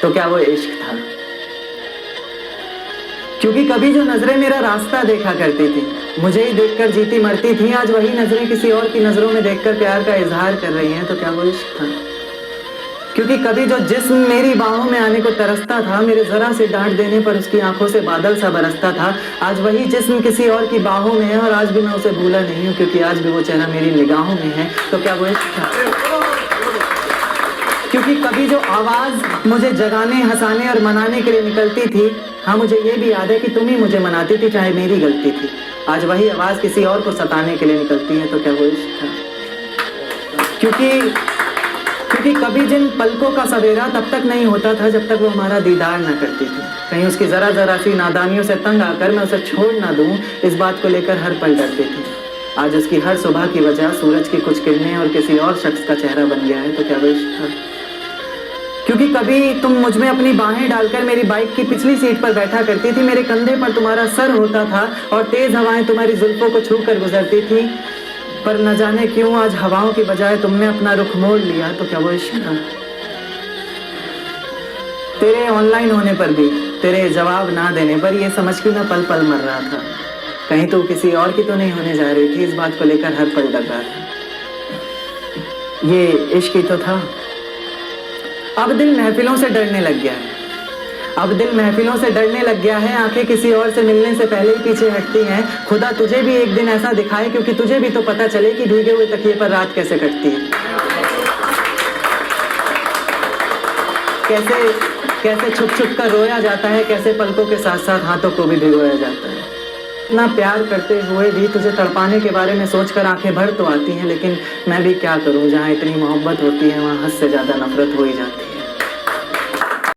तो क्या वो इश्क था? क्योंकि कभी जो नजरें मेरा रास्ता देखा करती थी, मुझे ही देखकर जीती मरती थी, आज वही नजरें किसी और की नजरों में देखकर प्यार का इजहार कर रही हैं, तो क्या वो इश्क था? क्योंकि कभी जो जिस्म मेरी बाहों में आने को तरसता था, मेरे जरा से डांट देने पर उसकी आंखों से बादल सा बरसता था, आज वही जिस्म किसी और की बाहों में है और आज भी मैं उसे भूला नहीं हूँ, क्योंकि आज भी वो चेहरा मेरी निगाहों में है, तो क्या वो इश्क था? क्योंकि कभी जो आवाज मुझे जगाने, हंसाने और मनाने के लिए निकलती थी, हाँ मुझे ये भी याद है कि तुम ही मुझे मनाती थी, चाहे मेरी गलती थी, आज वही आवाज किसी और को सताने के लिए निकलती है, तो क्या वो इश्क था? क्योंकि कभी जिन पलकों का सवेरा तब तक नहीं होता था जब तक वो हमारा दीदार ना करती थी, कहीं उसकी जरा सी नादानियों से तंग आकर मैं उसे छोड़ ना दूं, इस बात को लेकर हर पल डरती थी। आज उसकी हर सुबह की वजह सूरज की कुछ किरणें और किसी और शख्स का चेहरा बन गया है, तो क्या वो इश्क था? क्योंकि कभी तुम मुझ में अपनी बाहें डालकर मेरी बाइक की पिछली सीट पर बैठा करती थी, मेरे कंधे पर तुम्हारा सर होता था और तेज हवाएं तुम्हारी जुल्फों को छू कर गुजरती थी, पर न जाने क्यों आज हवाओं की बजाय तुमने अपना रुख मोड़ लिया, तो क्या वो इश्क था? तेरे ऑनलाइन होने पर भी, तेरे जवाब ना देने पर ये समझ के मैं पल पल मर रहा था, कहीं तो किसी और की तो नहीं होने जा रही थी, इस बात को लेकर हर पल डर रहा था। ये इश्क ही तो था। अब दिल महफिलों से डरने लग गया है, अब दिल महफिलों से डरने लग गया है, आंखें किसी और से मिलने से पहले ही पीछे हटती हैं, खुदा तुझे भी एक दिन ऐसा दिखाए, क्योंकि तुझे भी तो पता चले कि भीगे हुए तकिए पर रात कैसे कटती है। कैसे छुप छुप कर रोया जाता है, कैसे पलकों के साथ साथ हाथों को भी भिगोया जाता है। इतना प्यार करते हुए भी तुझे तड़पाने के बारे में सोचकर आंखें भर तो आती हैं, लेकिन मैं भी क्या करूं, जहां इतनी मोहब्बत होती है वहां हद से ज्यादा नफरत हो ही जाती है।